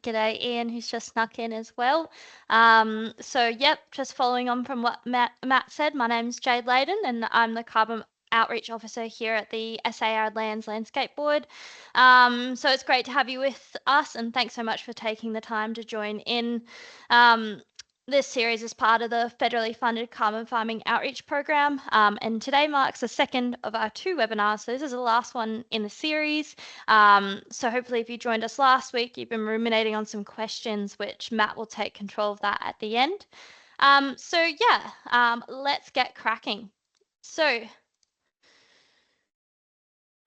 g'day Ian, who's just snuck in as well. Yep, just following on from what Matt said, my name's Jade Layden and I'm the Carbon Outreach Officer here at the SAR Lands Landscape Board. So it's great to have you with us, and thanks so much for taking the time to join in. This series is part of the federally funded carbon farming outreach program, and today marks the second of our 2 webinars. So this is the last one in the series. So hopefully if you joined us last week, you've been ruminating on some questions, which Matt will take control of that at the end. Let's get cracking. So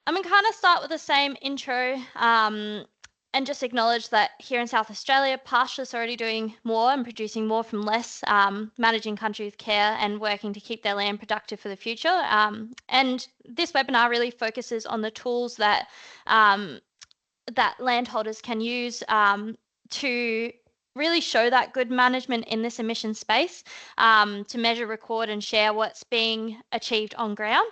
I'm going to kind of start with the same intro and just acknowledge that here in South Australia, pastoralists are already doing more and producing more from less, managing country with care and working to keep their land productive for the future. And this webinar really focuses on the tools that that landholders can use to really show that good management in this emission space, to measure, record and share what's being achieved on ground.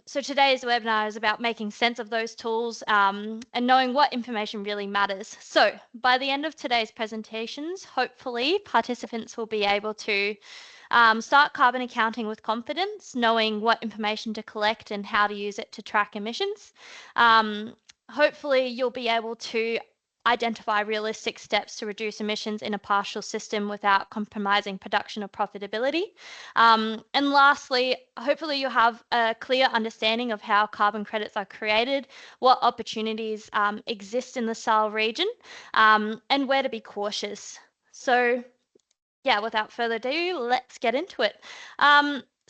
So today's webinar is about making sense of those tools and knowing what information really matters. So by the end of today's presentations, hopefully participants will be able to start carbon accounting with confidence, knowing what information to collect and how to use it to track emissions. Hopefully you'll be able to identify realistic steps to reduce emissions in a partial system without compromising production or profitability. And lastly, hopefully you'll have a clear understanding of how carbon credits are created, what opportunities exist in the SAR region, and where to be cautious. So yeah, without further ado, let's get into it.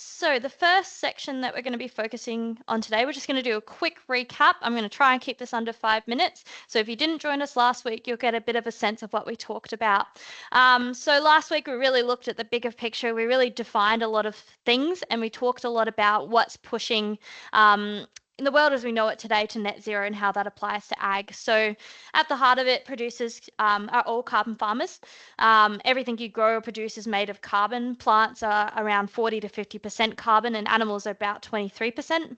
So the first section that we're going to be focusing on today, we're just going to do a quick recap. I'm going to try and keep this under 5 minutes. So if you didn't join us last week, you'll get a bit of a sense of what we talked about. So last week, we really looked at the bigger picture. We really defined a lot of things, and we talked a lot about what's pushing in the world as we know it today to net zero and how that applies to ag. So at the heart of it, producers are all carbon farmers. Everything you grow or produce is made of carbon. Plants are around 40 to 50% carbon and animals are about 23%.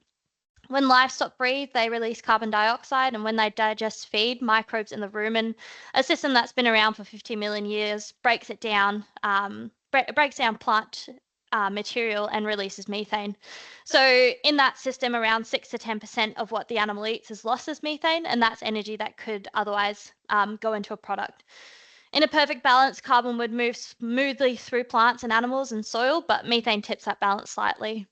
When livestock breathe, they release carbon dioxide, and when they digest feed, microbes in the rumen, a system that's been around for 50 million years, breaks down plant material and releases methane. So in that system, around 6 to 10% of what the animal eats is lost as methane, and that's energy that could otherwise go into a product. In a perfect balance, carbon would move smoothly through plants and animals and soil, but methane tips that balance slightly.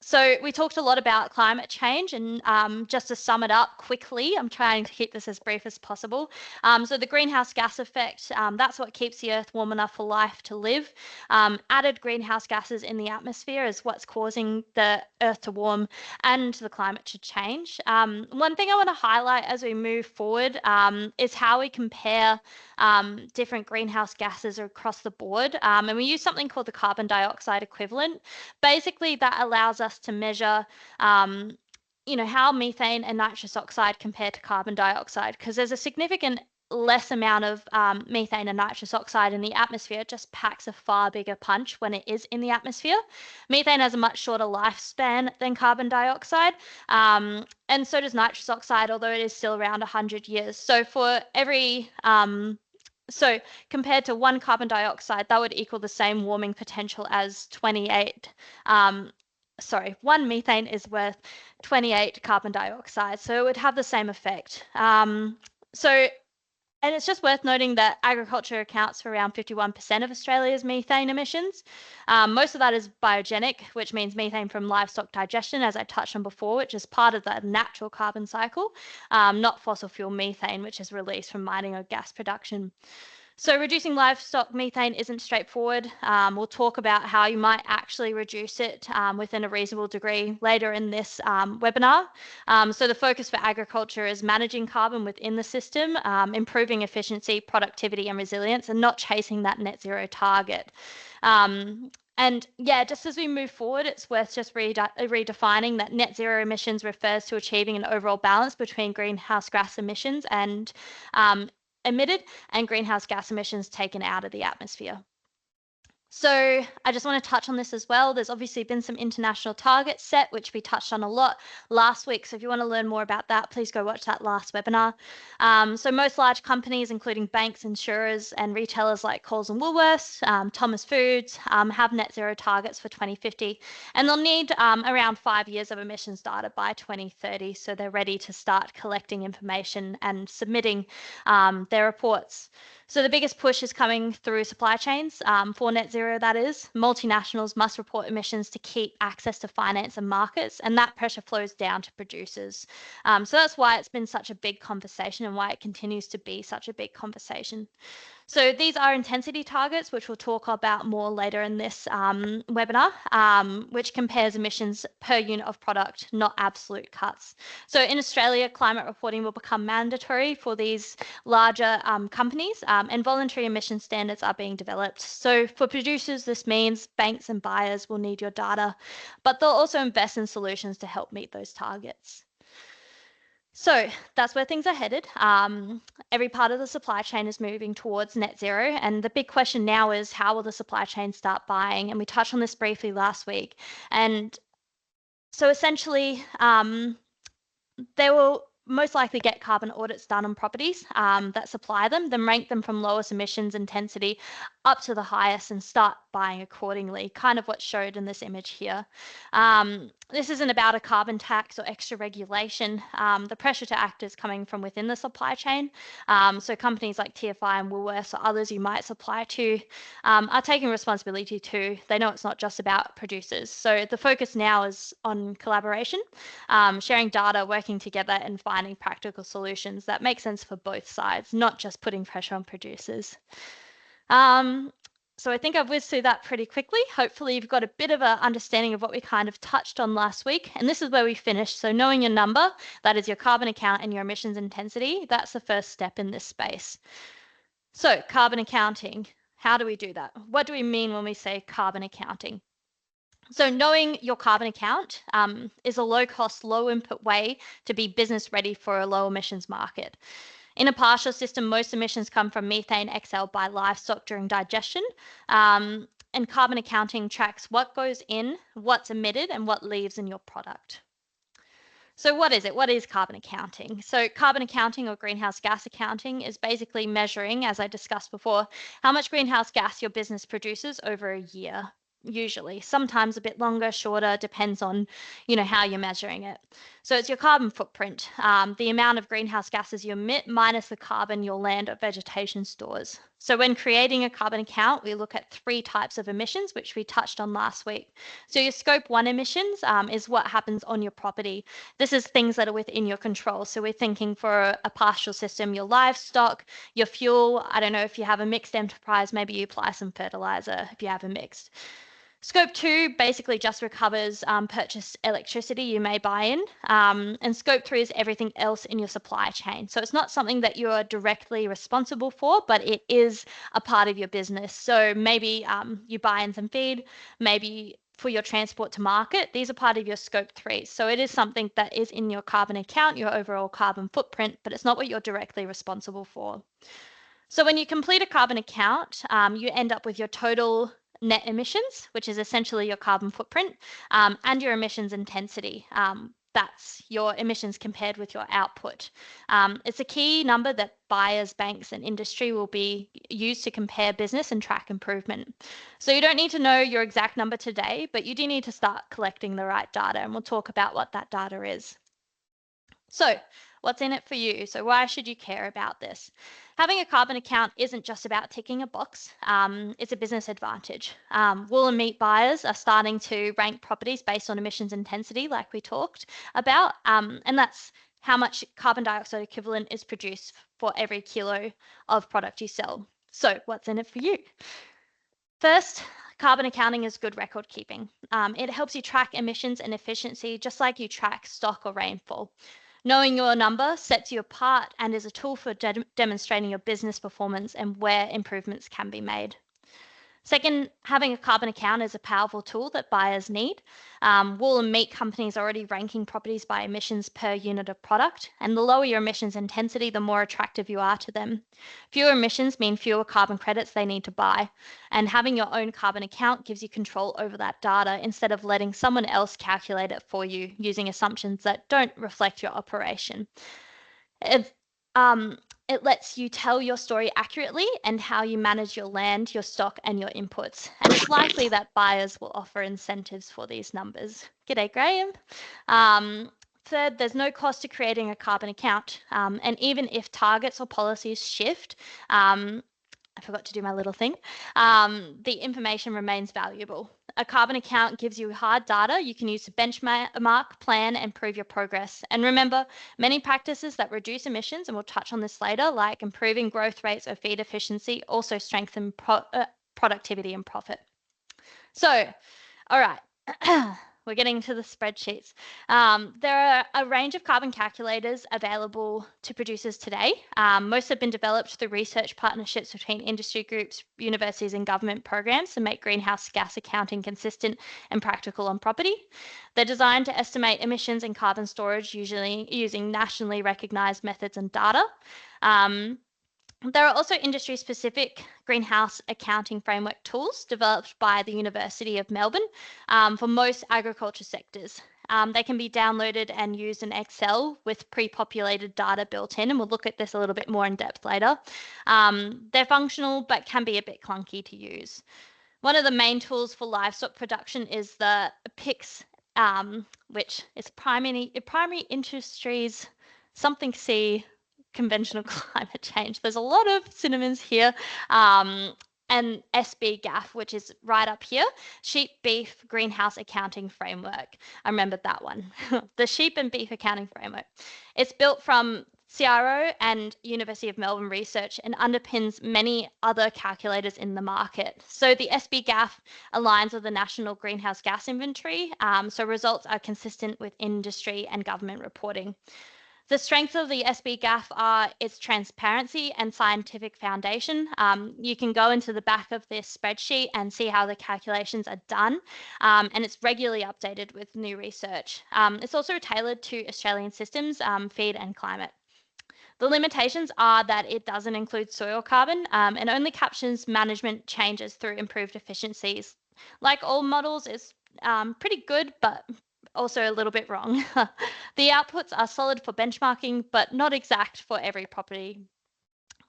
So we talked a lot about climate change, and just to sum it up quickly, I'm trying to keep this as brief as possible. So the greenhouse gas effect, that's what keeps the Earth warm enough for life to live. Added greenhouse gases in the atmosphere is what's causing the Earth to warm and the climate to change. One thing I want to highlight as we move forward is how we compare different greenhouse gases across the board. And we use something called the carbon dioxide equivalent. Basically, that allows us to measure how methane and nitrous oxide compare to carbon dioxide, because there's a significant less amount of methane and nitrous oxide in the atmosphere. It just packs a far bigger punch when it is in the atmosphere. Methane has a much shorter lifespan than carbon dioxide, and so does nitrous oxide, although it is still around 100 years. So for every so compared to 1 carbon dioxide, that would equal the same warming potential as 28. 1 methane is worth 28 carbon dioxide, so it would have the same effect. And it's just worth noting that agriculture accounts for around 51% of Australia's methane emissions. Most of that is biogenic, which means methane from livestock digestion, as I touched on before, which is part of the natural carbon cycle, not fossil fuel methane, which is released from mining or gas production. So reducing livestock methane isn't straightforward. We'll talk about how you might actually reduce it within a reasonable degree later in this webinar. So the focus for agriculture is managing carbon within the system, improving efficiency, productivity and resilience, and not chasing that net zero target. And yeah, just as we move forward, it's worth just redefining that net zero emissions refers to achieving an overall balance between greenhouse gas emissions and emitted and greenhouse gas emissions taken out of the atmosphere. So I just want to touch on this as well. There's obviously been some international targets set, which we touched on a lot last week. So if you want to learn more about that, please go watch that last webinar. So most large companies, including banks, insurers, and retailers like Coles and Woolworths, Thomas Foods, have net zero targets for 2050, and they'll need around 5 years of emissions data by 2030. So they're ready to start collecting information and submitting their reports. So the biggest push is coming through supply chains for net zero, that is. Multinationals must report emissions to keep access to finance and markets, and that pressure flows down to producers. So that's why it's been such a big conversation and why it continues to be such a big conversation. So these are intensity targets, which we'll talk about more later in this webinar, which compares emissions per unit of product, not absolute cuts. So in Australia, climate reporting will become mandatory for these larger companies, and voluntary emission standards are being developed. So for producers, this means banks and buyers will need your data, but they'll also invest in solutions to help meet those targets. So that's where things are headed. Every part of the supply chain is moving towards net zero. And the big question now is, how will the supply chain start buying? And we touched on this briefly last week. And so essentially, they will most likely get carbon audits done on properties that supply them, then rank them from lowest emissions intensity up to the highest and start buying accordingly, kind of what's showed in this image here. This isn't about a carbon tax or extra regulation. The pressure to act is coming from within the supply chain. So companies like TFI and Woolworths or others you might supply to are taking responsibility too. They know it's not just about producers. So the focus now is on collaboration, sharing data, working together and finding practical solutions that make sense for both sides, not just putting pressure on producers. So I think I've whizzed through that pretty quickly. Hopefully you've got a bit of an understanding of what we kind of touched on last week. And this is where we finished. So knowing your number, that is your carbon account and your emissions intensity, that's the first step in this space. So carbon accounting, how do we do that? What do we mean when we say carbon accounting? So knowing your carbon account is a low-cost, low-input way to be business ready for a low emissions market. In a partial system, most emissions come from methane exhaled by livestock during digestion, and carbon accounting tracks what goes in, what's emitted, and what leaves in your product. So what is it? What is carbon accounting? So carbon accounting or greenhouse gas accounting is basically measuring, as I discussed before, how much greenhouse gas your business produces over a year. Usually, sometimes a bit longer, shorter, depends on, how you're measuring it. So it's your carbon footprint, the amount of greenhouse gases you emit minus the carbon your land or vegetation stores. So when creating a carbon account, we look at 3 types of emissions, which we touched on last week. So your scope 1 emissions is what happens on your property. This is things that are within your control. So we're thinking for a pastoral system, your livestock, your fuel. I don't know if you have a mixed enterprise, maybe you apply some fertilizer if you have a mixed. Scope 2 basically just recovers purchased electricity you may buy in, and Scope 3 is everything else in your supply chain. So it's not something that you are directly responsible for, but it is a part of your business. So maybe you buy in some feed, maybe for your transport to market. These are part of your Scope 3. So it is something that is in your carbon account, your overall carbon footprint, but it's not what you're directly responsible for. So when you complete a carbon account, you end up with your total net emissions, which is essentially your carbon footprint, and your emissions intensity. That's your emissions compared with your output. It's a key number that buyers, banks, and industry will be used to compare business and track improvement. So you don't need to know your exact number today, but you do need to start collecting the right data, and we'll talk about what that data is. So what's in it for you? So why should you care about this? Having a carbon account isn't just about ticking a box. It's a business advantage. Wool and meat buyers are starting to rank properties based on emissions intensity, like we talked about, and that's how much carbon dioxide equivalent is produced for every kilo of product you sell. So what's in it for you? First, carbon accounting is good record keeping. It helps you track emissions and efficiency just like you track stock or rainfall. Knowing your number sets you apart and is a tool for demonstrating your business performance and where improvements can be made. Second, having a carbon account is a powerful tool that buyers need. Wool and meat companies are already ranking properties by emissions per unit of product, and the lower your emissions intensity, the more attractive you are to them. Fewer emissions mean fewer carbon credits they need to buy, and having your own carbon account gives you control over that data instead of letting someone else calculate it for you using assumptions that don't reflect your operation. It, um, it lets you tell your story accurately and how you manage your land, your stock, and your inputs. And it's likely that buyers will offer incentives for these numbers. G'day, Graham. Third, there's no cost to creating a carbon account. And even if targets or policies shift, I forgot to do my little thing, the information remains valuable. A carbon account gives you hard data you can use to benchmark, plan, and prove your progress. And remember, many practices that reduce emissions, and we'll touch on this later, like improving growth rates or feed efficiency, also strengthen productivity and profit. So, all right. We're getting to the spreadsheets. There are a range of carbon calculators available to producers today. Most have been developed through research partnerships between industry groups, universities, and government programs to make greenhouse gas accounting consistent and practical on property. They're designed to estimate emissions and carbon storage, usually using nationally recognized methods and data. There are also industry-specific greenhouse accounting framework tools developed by the University of Melbourne for most agriculture sectors. They can be downloaded and used in Excel with pre-populated data built in, and we'll look at this a little bit more in depth later. They're functional, but can be a bit clunky to use. One of the main tools for livestock production is the PICS, which is primary industries, something C, conventional climate change. There's a lot of synonyms here. And SBGAF, which is right up here, Sheep Beef Greenhouse Accounting Framework. I remembered that one. The Sheep and Beef Accounting Framework. It's built from CRO and University of Melbourne research and underpins many other calculators in the market. So the SBGAF aligns with the National Greenhouse Gas Inventory, so results are consistent with industry and government reporting. The strengths of the SBGAF are its transparency and scientific foundation. You can go into the back of this spreadsheet and see how the calculations are done, and it's regularly updated with new research. It's also tailored to Australian systems, feed and climate. The limitations are that it doesn't include soil carbon and only captures management changes through improved efficiencies. Like all models, it's pretty good, but also a little bit wrong. The outputs are solid for benchmarking, but not exact for every property.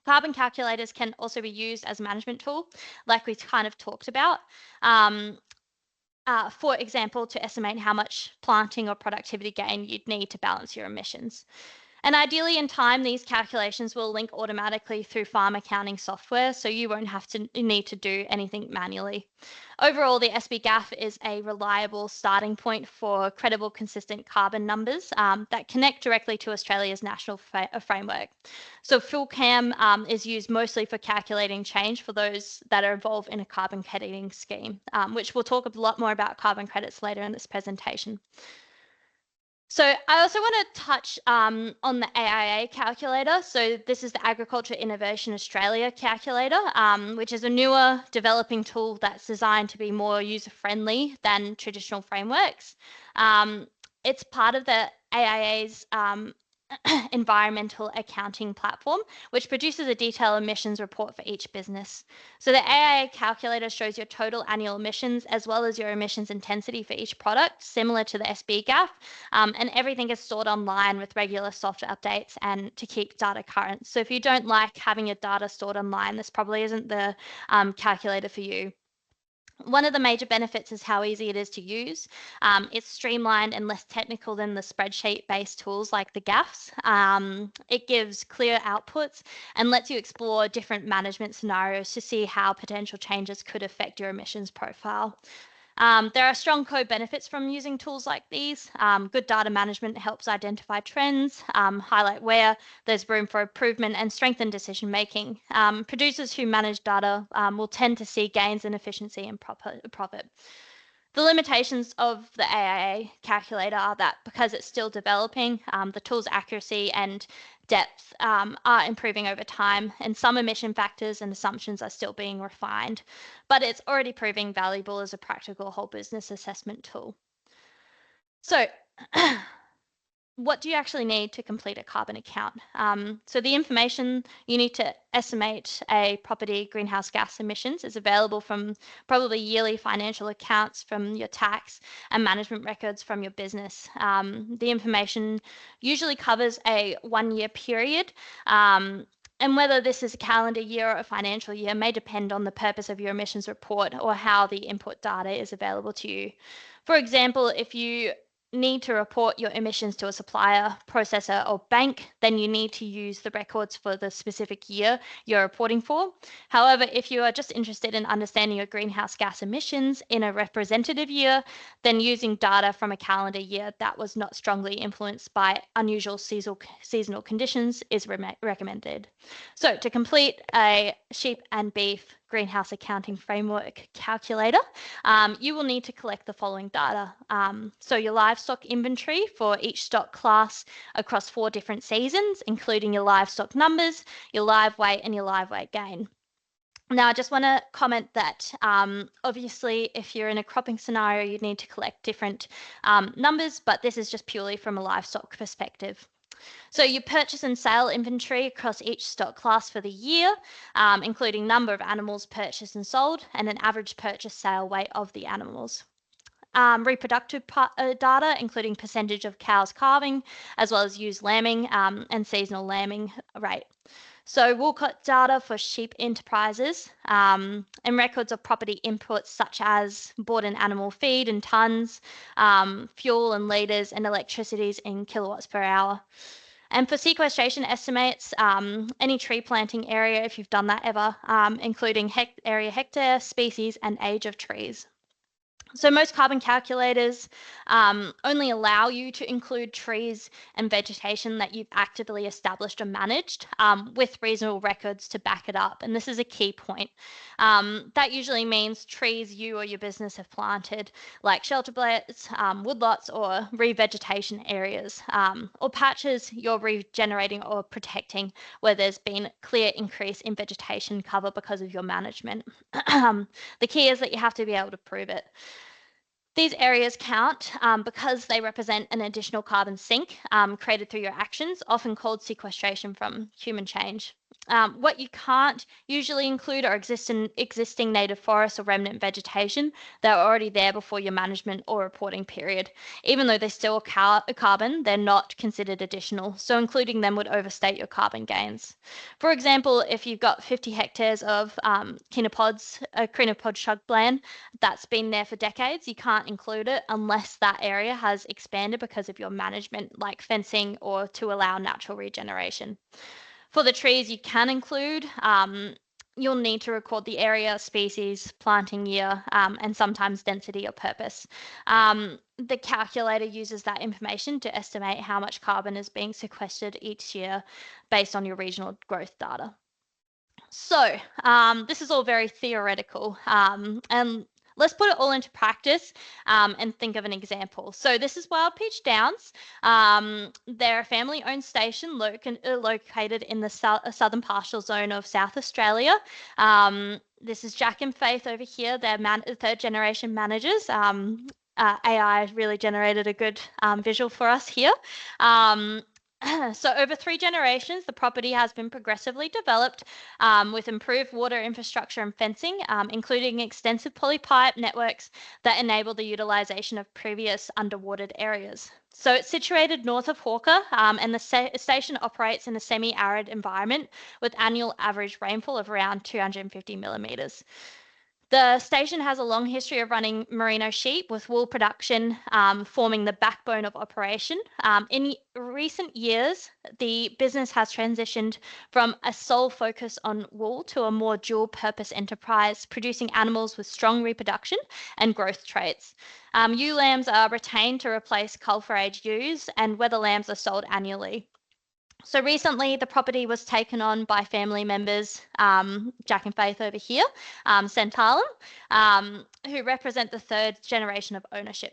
Carbon calculators can also be used as a management tool, like we kind of talked about. For example, to estimate how much planting or productivity gain you'd need to balance your emissions. And ideally in time, these calculations will link automatically through farm accounting software, so you won't have to need to do anything manually. Overall, the SBGAF is a reliable starting point for credible, consistent carbon numbers that connect directly to Australia's national framework. So FullCam is used mostly for calculating change for those that are involved in a carbon crediting scheme, which we'll talk a lot more about carbon credits later in this presentation. So I also want to touch on the AIA calculator. So this is the Agriculture Innovation Australia calculator, which is a newer developing tool that's designed to be more user-friendly than traditional frameworks. It's part of the AIA's environmental accounting platform, which produces a detailed emissions report for each business. So the AIA calculator shows your total annual emissions as well as your emissions intensity for each product, similar to the SBGAF, and everything is stored online with regular software updates and to keep data current. So if you don't like having your data stored online, this probably isn't the calculator for you. One of the major benefits is how easy it is to use. It's streamlined and less technical than the spreadsheet-based tools like the GAFs. It gives clear outputs and lets you explore different management scenarios to see how potential changes could affect your emissions profile. There are strong co-benefits from using tools like these. Good data management helps identify trends, highlight where there's room for improvement, and strengthen decision-making. Producers who manage data will tend to see gains in efficiency and profit. The limitations of the AIA calculator are that because it's still developing, the tool's accuracy and depth are improving over time, and some emission factors and assumptions are still being refined, but it's already proving valuable as a practical whole business assessment tool. So what do you actually need to complete a carbon account? So the information you need to estimate a property greenhouse gas emissions is available from probably yearly financial accounts from your tax and management records from your business. The information usually covers a 1-year period. And whether this is a calendar year or a financial year may depend on the purpose of your emissions report or how the input data is available to you. For example, if you need to report your emissions to a supplier, processor, or bank, then you need to use the records for the specific year you're reporting for. However, if you are just interested in understanding your greenhouse gas emissions in a representative year, then using data from a calendar year that was not strongly influenced by unusual seasonal conditions is recommended. So to complete a sheep and beef greenhouse accounting framework calculator, you will need to collect the following data. So your livestock inventory for each stock class across 4 different seasons, including your livestock numbers, your live weight, and your live weight gain. Now, I just want to comment that obviously, if you're in a cropping scenario, you need to collect different numbers, but this is just purely from a livestock perspective. So you purchase and sale inventory across each stock class for the year, including number of animals purchased and sold, and an average purchase sale weight of the animals. Reproductive data, including percentage of cows calving, as well as used lambing and seasonal lambing rate. So wool cut data for sheep enterprises and records of property inputs such as bought in animal feed in tonnes, fuel and litres, and electricities in kilowatts per hour. And for sequestration estimates, any tree planting area, if you've done that ever, including area hectare, species, and age of trees. So most carbon calculators only allow you to include trees and vegetation that you've actively established or managed with reasonable records to back it up. And this is a key point. That usually means trees you or your business have planted, like shelter blades, woodlots, or revegetation areas, or patches you're regenerating or protecting where there's been clear increase in vegetation cover because of your management. The key is that you have to be able to prove it. These areas count because they represent an additional carbon sink created through your actions, often called sequestration from human change. What you can't usually include are existing native forests or remnant vegetation that are already there before your management or reporting period. Even though they still carbon, they're not considered additional, so including them would overstate your carbon gains. For example, if you've got 50 hectares of chenopod shrubland that's been there for decades, you can't include it unless that area has expanded because of your management, like fencing or to allow natural regeneration. For the trees you can include, you'll need to record the area, species, planting year, and sometimes density or purpose. The calculator uses that information to estimate how much carbon is being sequestered each year based on your regional growth data. So this is all very theoretical, and let's put it all into practice and think of an example. So this is Wild Peach Downs. They're a family-owned station located in the southern pastoral zone of South Australia. This is Jack and Faith over here. They're third-generation managers. AI really generated a good visual for us here. So over 3 generations, the property has been progressively developed with improved water infrastructure and fencing, including extensive polypipe networks that enable the utilization of previous underwatered areas. So it's situated north of Hawker, and the station operates in a semi-arid environment with annual average rainfall of around 250 millimeters. The station has a long history of running merino sheep, with wool production forming the backbone of operation. In recent years, the business has transitioned from a sole focus on wool to a more dual-purpose enterprise, producing animals with strong reproduction and growth traits. Ewe lambs are retained to replace cull for age ewes, and wether lambs are sold annually. So recently, the property was taken on by family members, Jack and Faith over here, St. Harlem, who represent the 3rd generation of ownership.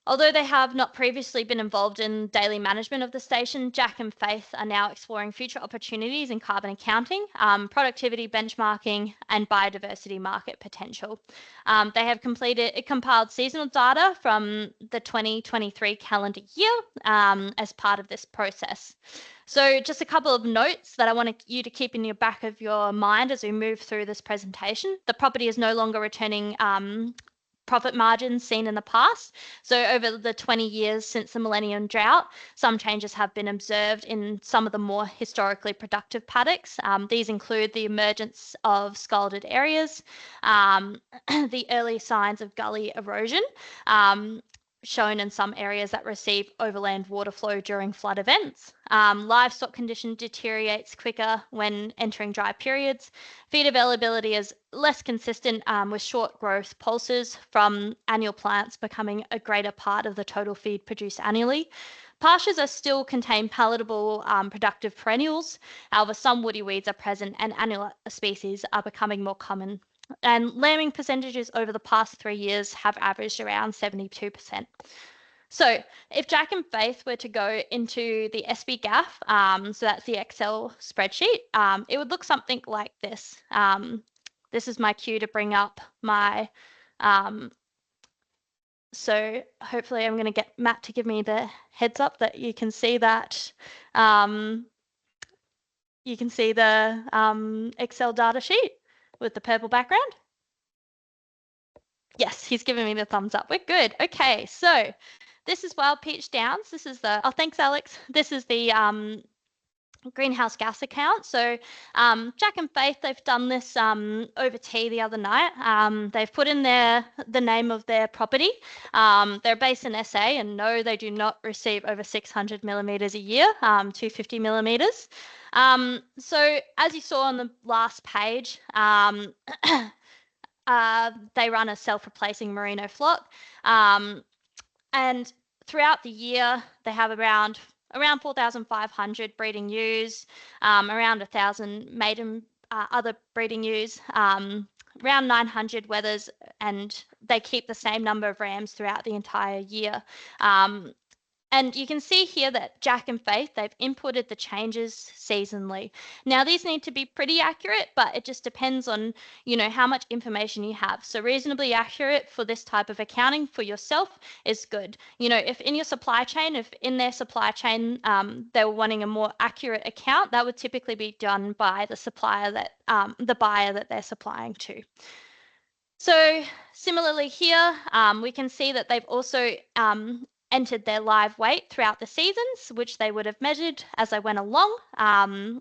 Although they have not previously been involved in daily management of the station, Jack and Faith are now exploring future opportunities in carbon accounting, productivity benchmarking, and biodiversity market potential. They have compiled seasonal data from the 2023 calendar year as part of this process. So just a couple of notes that I want you to keep in your back of your mind as we move through this presentation. The property is no longer returning profit margins seen in the past. So over the 20 years since the millennium drought, some changes have been observed in some of the more historically productive paddocks. These include the emergence of scalded areas, the early signs of gully erosion, shown in some areas that receive overland water flow during flood events. Livestock condition deteriorates quicker when entering dry periods. Feed availability is less consistent with short growth pulses from annual plants becoming a greater part of the total feed produced annually. Pastures are still contain palatable productive perennials. However, some woody weeds are present and annual species are becoming more common. And lambing percentages over the past 3 years have averaged around 72%. So if Jack and Faith were to go into the SB-GAF, so that's the Excel spreadsheet, it would look something like this. This is my cue to bring up my, so hopefully I'm going to get Matt to give me the heads up that you can see that, you can see the Excel data sheet with the purple background. Yes, he's giving me the thumbs up. We're good. Okay, so this is Wild Peach Downs. This is the, oh, thanks, Alex. This is the greenhouse gas account. So Jack and Faith, they've done this over tea the other night. They've put in the name of their property. They're based in SA, and no, they do not receive over 600 millimetres a year, 250 millimetres. So as you saw on the last page, they run a self-replacing merino flock, and throughout the year they have around 4,500 breeding ewes, around 1,000 maiden other breeding ewes, around 900 wethers, and they keep the same number of rams throughout the entire year. And you can see here that Jack and Faith, they've inputted the changes seasonally. Now, these need to be pretty accurate, but it just depends on, you know, how much information you have. So reasonably accurate for this type of accounting for yourself is good. You know, if in your supply chain, if in their supply chain, they were wanting a more accurate account, that would typically be done by the supplier that, the buyer that they're supplying to. So similarly here, we can see that they've also entered their live weight throughout the seasons, which they would have measured as I went along.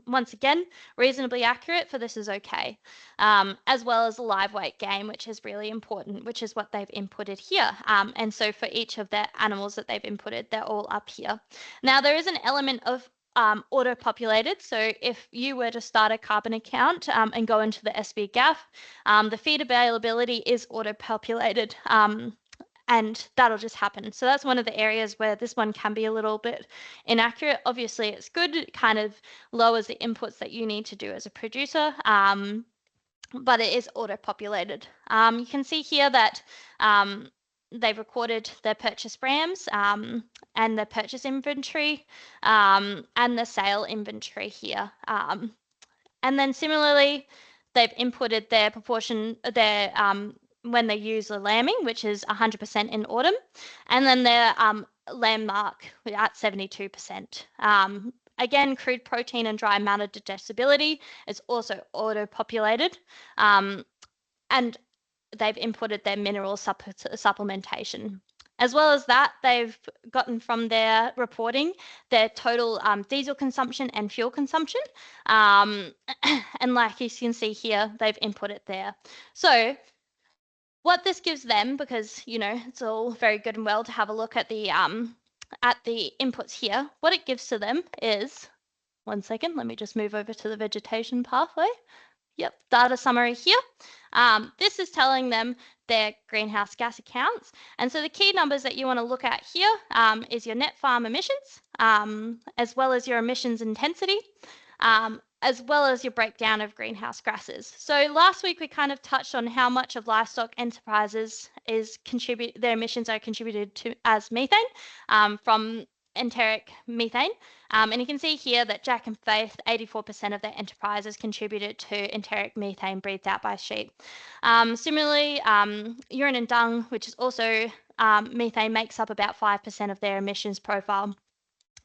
Once again, reasonably accurate for this is okay, as well as the live weight gain, which is really important, which is what they've inputted here. And so for each of their animals that they've inputted, they're all up here. Now, there is an element of auto-populated. So if you were to start a carbon account and go into the SB-GAF, the feed availability is auto-populated. And that'll just happen. So that's one of the areas where this one can be a little bit inaccurate. Obviously, it's good. It kind of lowers the inputs that you need to do as a producer, but it is auto-populated. You can see here that they've recorded their purchase rams and the purchase inventory and the sale inventory here. And then similarly, they've inputted their proportion, their when they use the lambing, which is 100% in autumn, and then their lamb mark at 72%. Again, crude protein and dry matter digestibility is also auto-populated, and they've inputted their mineral supplementation. As well as that, they've gotten from their reporting their total diesel consumption and fuel consumption. And like you can see here, they've input it there. So what this gives them, because, you know, it's all very good and well to have a look at the inputs here, what it gives to them is, one second, let me just move over to the vegetation pathway. Yep, data summary here. This is telling them their greenhouse gas accounts. And so the key numbers that you want to look at here is your net farm emissions, as well as your emissions intensity, as well as your breakdown of greenhouse gases. So last week we kind of touched on how much of livestock enterprises their emissions are contributed to as methane from enteric methane. And you can see here that Jack and Faith, 84% of their enterprises contributed to enteric methane breathed out by sheep. Similarly, urine and dung, which is also methane, makes up about 5% of their emissions profile.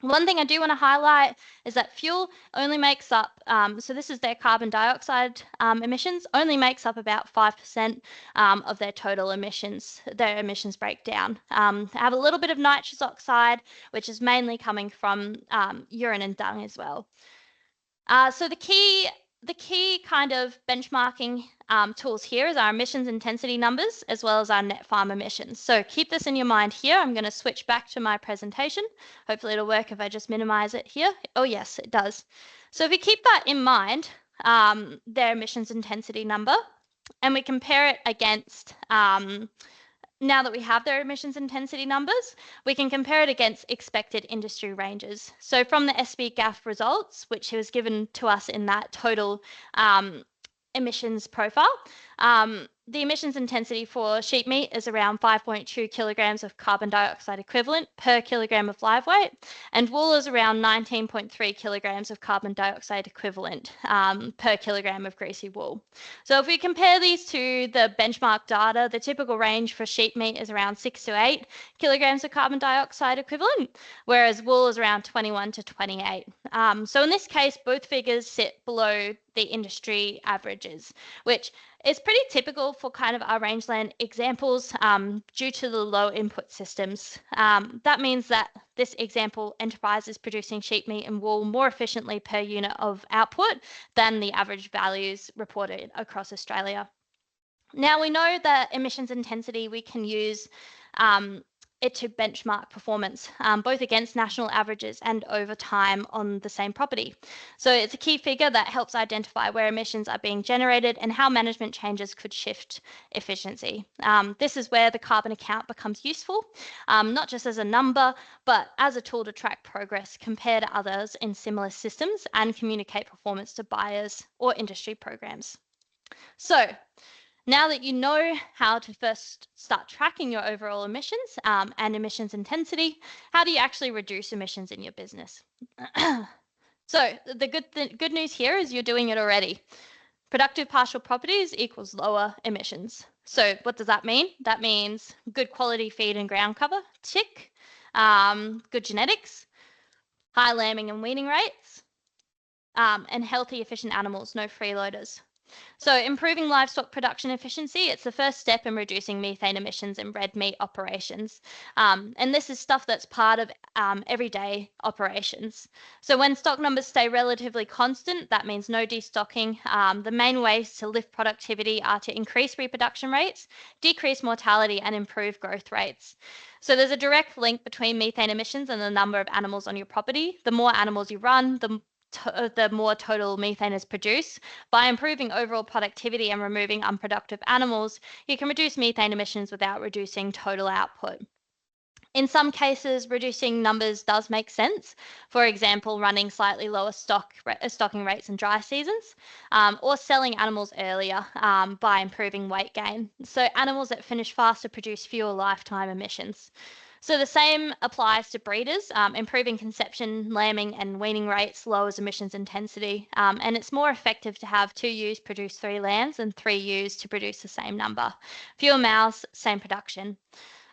One thing I do want to highlight is that fuel only makes up, so this is their carbon dioxide emissions, only makes up about 5% of their total emissions, their emissions breakdown. They have a little bit of nitrous oxide, which is mainly coming from urine and dung as well. So the key kind of benchmarking tools here is our emissions intensity numbers, as well as our net farm emissions. So keep this in your mind here. I'm going to switch back to my presentation. Hopefully it'll work if I just minimize it here. Oh yes, it does. So if we keep that in mind, their emissions intensity number, and we compare it against now that we have their emissions intensity numbers, we can compare it against expected industry ranges. So from the SB-GAF results, which was given to us in that total emissions profile, the emissions intensity for sheep meat is around 5.2 kilograms of carbon dioxide equivalent per kilogram of live weight, and wool is around 19.3 kilograms of carbon dioxide equivalent per kilogram of greasy wool. So if we compare these to the benchmark data, the typical range for sheep meat is around 6 to 8 kilograms of carbon dioxide equivalent, whereas wool is around 21 to 28. So in this case, both figures sit below the industry averages, which is pretty typical for kind of our rangeland examples due to the low input systems. That means that this example enterprise is producing sheep meat and wool more efficiently per unit of output than the average values reported across Australia. Now we know that emissions intensity, we can use it to benchmark performance, both against national averages and over time on the same property. So it's a key figure that helps identify where emissions are being generated and how management changes could shift efficiency. This is where the carbon account becomes useful, not just as a number, but as a tool to track progress, compare to others in similar systems, and communicate performance to buyers or industry programs. So now that you know how to first start tracking your overall emissions and emissions intensity, how do you actually reduce emissions in your business? So the good news here is you're doing it already. Productive partial properties equals lower emissions. So what does that mean? That means good quality feed and ground cover, tick. Good genetics, high lambing and weaning rates, and healthy, efficient animals, no freeloaders. So improving livestock production efficiency, it's the first step in reducing methane emissions in red meat operations. And this is stuff that's part of everyday operations. So when stock numbers stay relatively constant, that means no destocking. The main ways to lift productivity are to increase reproduction rates, decrease mortality, and improve growth rates. So there's a direct link between methane emissions and the number of animals on your property. The more animals you run, the more total methane is produced. By improving overall productivity and removing unproductive animals, you can reduce methane emissions without reducing total output. In some cases, reducing numbers does make sense. For example, running slightly lower stocking rates in dry seasons, or selling animals earlier by improving weight gain. So animals that finish faster produce fewer lifetime emissions. So the same applies to breeders. Improving conception, lambing, and weaning rates lowers emissions intensity, and it's more effective to have 2 ewes produce 3 lambs than 3 ewes to produce the same number. Fewer mouths, same production.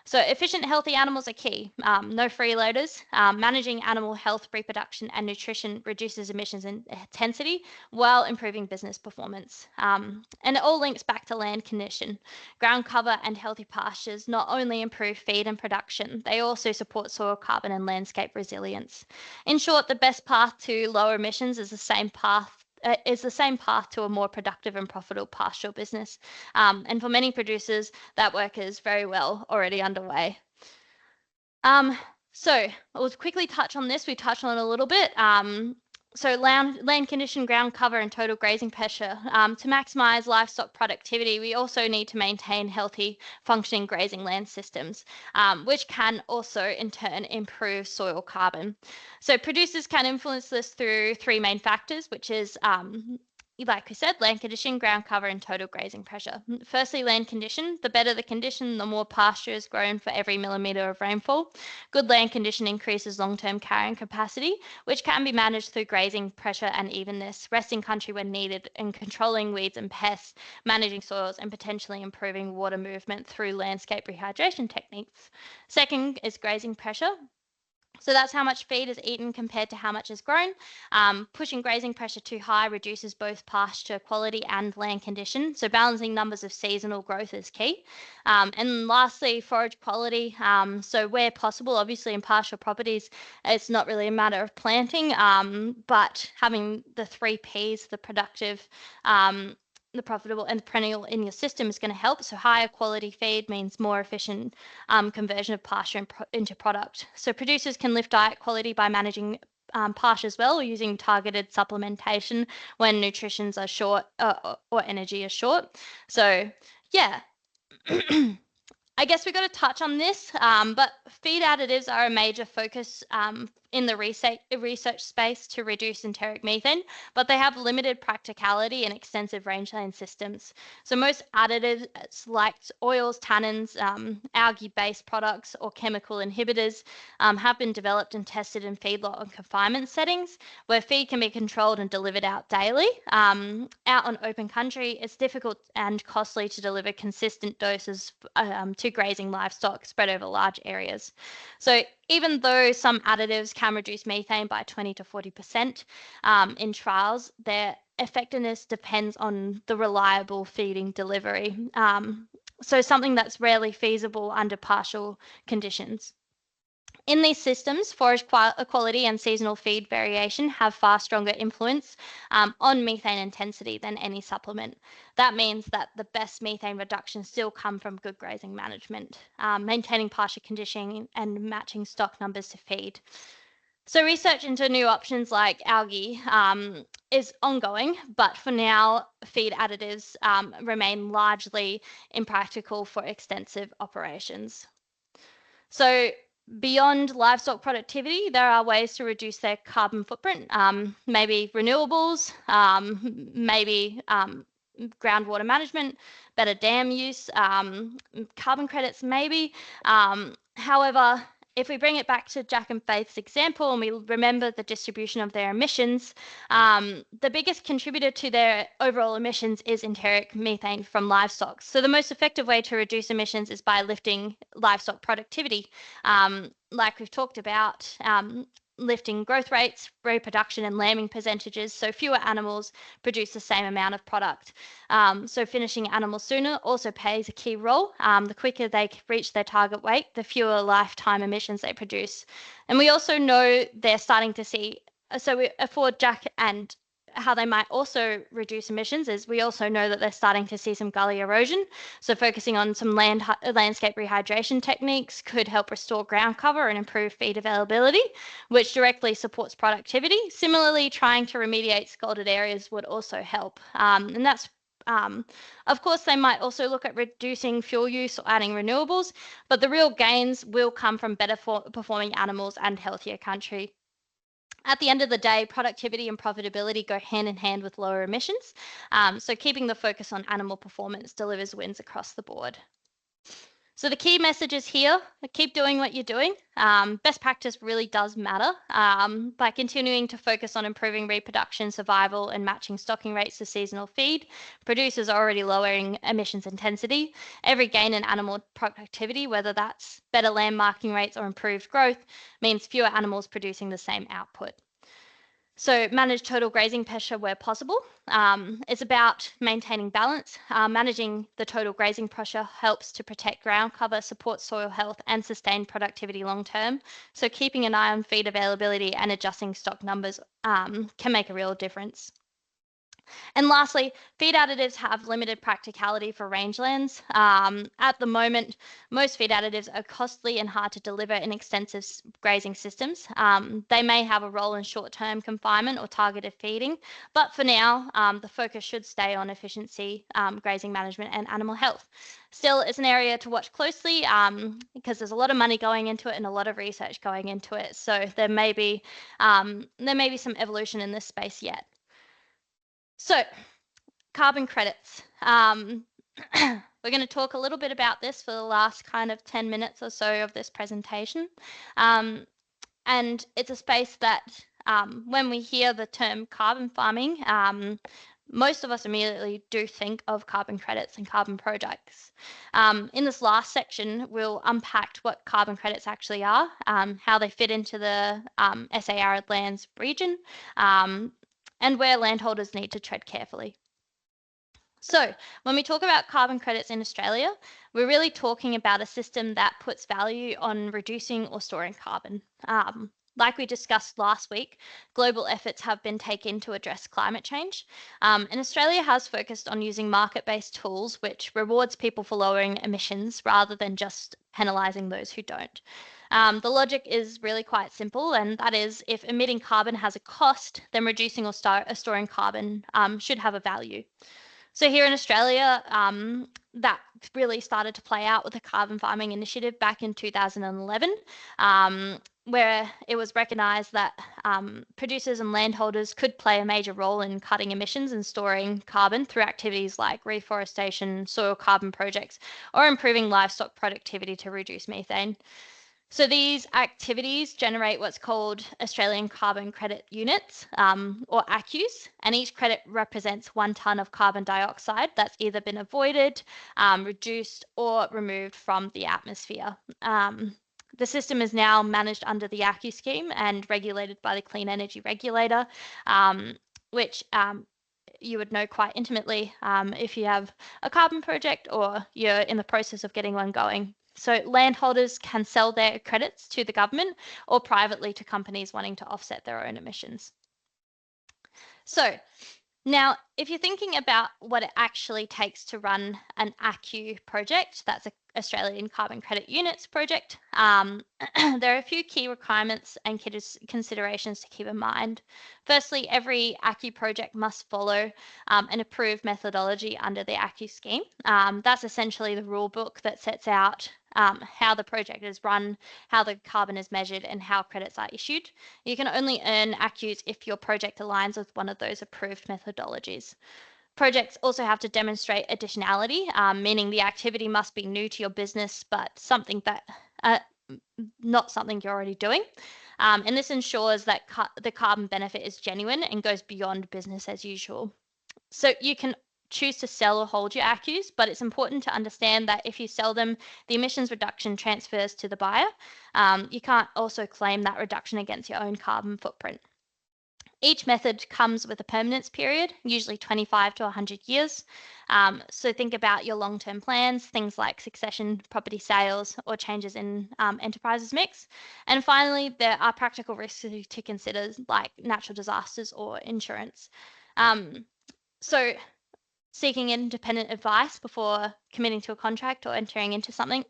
So efficient, healthy animals are key. No freeloaders. Managing animal health, reproduction, and nutrition reduces emissions intensity while improving business performance. And it all links back to land condition. Ground cover and healthy pastures not only improve feed and production, they also support soil carbon and landscape resilience. In short, the best path to lower emissions is the same path to a more productive and profitable pastoral business. And for many producers, that work is very well already underway. So I'll quickly touch on this. We touched on it a little bit. So land condition, ground cover, and total grazing pressure. To maximise livestock productivity, we also need to maintain healthy, functioning grazing land systems, which can also in turn improve soil carbon. So producers can influence this through three main factors, which is like we said, land condition, ground cover, and total grazing pressure. Firstly, land condition. The better the condition, the more pasture is grown for every millimetre of rainfall. Good land condition increases long-term carrying capacity, which can be managed through grazing pressure and evenness, resting country when needed, and controlling weeds and pests, managing soils, and potentially improving water movement through landscape rehydration techniques. Second is grazing pressure. So that's how much feed is eaten compared to how much is grown. Pushing grazing pressure too high reduces both pasture quality and land condition. So balancing numbers of seasonal growth is key. And lastly, forage quality. So where possible, obviously in pastoral properties, it's not really a matter of planting, but having the 3 Ps, the productive, the profitable and the perennial in your system is going to help. So higher quality feed means more efficient conversion of pasture into product. So producers can lift diet quality by managing pasture as well, or using targeted supplementation when nutritions are short or energy is short. So yeah. I guess we've got to touch on this, but feed additives are a major focus in the research space to reduce enteric methane, but they have limited practicality in extensive rangeland systems. So most additives like oils, tannins, algae-based products, or chemical inhibitors have been developed and tested in feedlot and confinement settings where feed can be controlled and delivered out daily. Out on open country, it's difficult and costly to deliver consistent doses to grazing livestock spread over large areas. So even though some additives can reduce methane by 20 to 40% in trials, their effectiveness depends on the reliable feeding delivery. So something that's rarely feasible under partial conditions. In these systems, forage quality and seasonal feed variation have far stronger influence on methane intensity than any supplement. That means that the best methane reductions still come from good grazing management, maintaining pasture conditioning and matching stock numbers to feed. So research into new options like algae is ongoing, but for now, feed additives remain largely impractical for extensive operations. So beyond livestock productivity, there are ways to reduce their carbon footprint, maybe renewables, maybe groundwater management, better dam use, carbon credits maybe. However, if we bring it back to Jack and Faith's example and we remember the distribution of their emissions, the biggest contributor to their overall emissions is enteric methane from livestock. So the most effective way to reduce emissions is by lifting livestock productivity. Like we've talked about, lifting growth rates, reproduction, and lambing percentages, so fewer animals produce the same amount of product. So finishing animals sooner also plays a key role. The quicker they reach their target weight, the fewer lifetime emissions they produce. And we also know they're starting to see, so for Jack and how they might also reduce emissions is we also know that they're starting to see some gully erosion. So focusing on some landscape rehydration techniques could help restore ground cover and improve feed availability, which directly supports productivity. Similarly, trying to remediate scalded areas would also help. And that's of course, they might also look at reducing fuel use or adding renewables, but the real gains will come from better performing animals and healthier country. At the end of the day, productivity and profitability go hand in hand with lower emissions. So keeping the focus on animal performance delivers wins across the board. So the key messages here, keep doing what you're doing. Best practice really does matter. By continuing to focus on improving reproduction, survival, and matching stocking rates to seasonal feed, producers are already lowering emissions intensity. Every gain in animal productivity, whether that's better land marking rates or improved growth, means fewer animals producing the same output. So manage total grazing pressure where possible. It's about maintaining balance. Managing the total grazing pressure helps to protect ground cover, support soil health, and sustain productivity long term. So keeping an eye on feed availability and adjusting stock numbers can make a real difference. And lastly, feed additives have limited practicality for rangelands. At the moment, most feed additives are costly and hard to deliver in extensive grazing systems. They may have a role in short-term confinement or targeted feeding, but for now, the focus should stay on efficiency, grazing management, and animal health. Still, it's an area to watch closely because there's a lot of money going into it and a lot of research going into it. So there may be some evolution in this space yet. So, carbon credits. We're going to talk a little bit about this for the last kind of 10 minutes or so of this presentation. And it's a space that when we hear the term carbon farming, most of us immediately do think of carbon credits and carbon projects. In this last section, we'll unpack what carbon credits actually are, how they fit into the SA arid lands region, and where landholders need to tread carefully. So when we talk about carbon credits in Australia, we're really talking about a system that puts value on reducing or storing carbon. Like we discussed last week, global efforts have been taken to address climate change. And Australia has focused on using market-based tools which rewards people for lowering emissions rather than just penalising those who don't. The logic is really quite simple, and that is if emitting carbon has a cost, then reducing or storing carbon should have a value. So here in Australia, that really started to play out with the carbon farming initiative back in 2011, where it was recognised that producers and landholders could play a major role in cutting emissions and storing carbon through activities like reforestation, soil carbon projects, or improving livestock productivity to reduce methane. So these activities generate what's called Australian Carbon Credit Units, or ACCUs, and each credit represents 1 tonne of carbon dioxide that's either been avoided, reduced, or removed from the atmosphere. The system is now managed under the ACCU scheme and regulated by the Clean Energy Regulator, which you would know quite intimately if you have a carbon project or you're in the process of getting one going. So landholders can sell their credits to the government or privately to companies wanting to offset their own emissions. So now, if you're thinking about what it actually takes to run an ACCU project, that's an Australian Carbon Credit Units project, there are a few key requirements and considerations to keep in mind. Firstly, every ACCU project must follow an approved methodology under the ACCU scheme. That's essentially the rule book that sets out how the project is run, how the carbon is measured, and how credits are issued. You can only earn ACCUs if your project aligns with one of those approved methodologies. Projects also have to demonstrate additionality, meaning the activity must be new to your business, but something that not something you're already doing. And this ensures that the carbon benefit is genuine and goes beyond business as usual. So you can choose to sell or hold your ACCUs, but it's important to understand that if you sell them, the emissions reduction transfers to the buyer. You can't also claim that reduction against your own carbon footprint. Each method comes with a permanence period, usually 25 to 100 years. So think about your long-term plans, things like succession, property sales, or changes in enterprises mix. And finally, there are practical risks to consider, like natural disasters or insurance. So seeking independent advice before committing to a contract or entering into something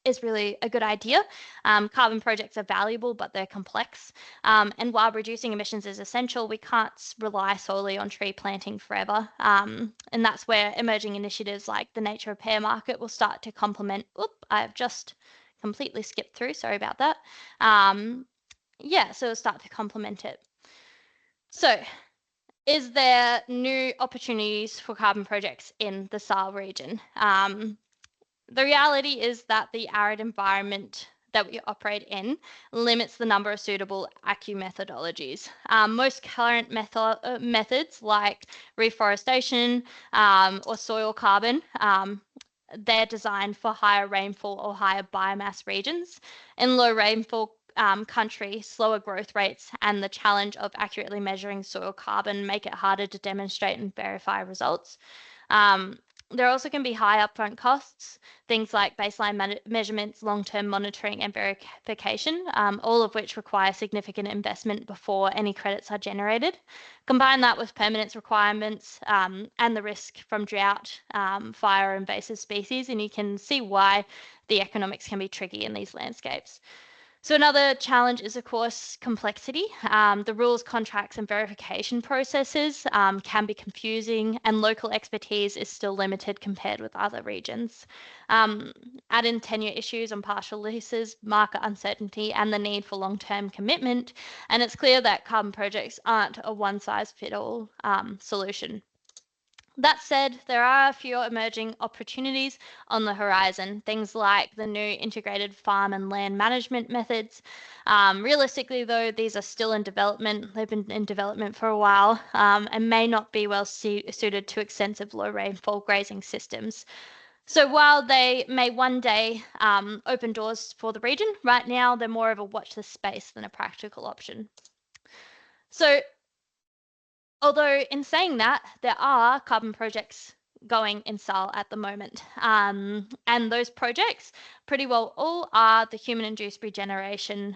is really a good idea. Carbon projects are valuable, but they're complex. And while reducing emissions is essential, we can't rely solely on tree planting forever. And that's where emerging initiatives like the nature repair market will start to complement. I've just completely skipped through, sorry about that. Yeah, so it'll start to complement it. So, is there new opportunities for carbon projects in the SAR region? The reality is that the arid environment that we operate in limits the number of suitable ACCU methodologies. Most current methods like reforestation or soil carbon, they're designed for higher rainfall or higher biomass regions. In low rainfall country, slower growth rates and the challenge of accurately measuring soil carbon make it harder to demonstrate and verify results. There also can be high upfront costs, things like baseline measurements, long-term monitoring and verification, all of which require significant investment before any credits are generated. Combine that with permanence requirements and the risk from drought, fire, invasive species, and you can see why the economics can be tricky in these landscapes. So another challenge is, of course, complexity. The rules, contracts, and verification processes can be confusing, and local expertise is still limited compared with other regions. Add in tenure issues on partial leases, market uncertainty, and the need for long-term commitment, and it's clear that carbon projects aren't a one-size-fits-all solution. That said, there are a few emerging opportunities on the horizon, things like the new integrated farm and land management methods. Realistically, though, these are still in development. They've been in development for a while and may not be well suited to extensive low rainfall grazing systems. So while they may one day open doors for the region, right now they're more of a watch this space than a practical option. So although in saying that, there are carbon projects going in SAL at the moment. And those projects pretty well all are the human-induced regeneration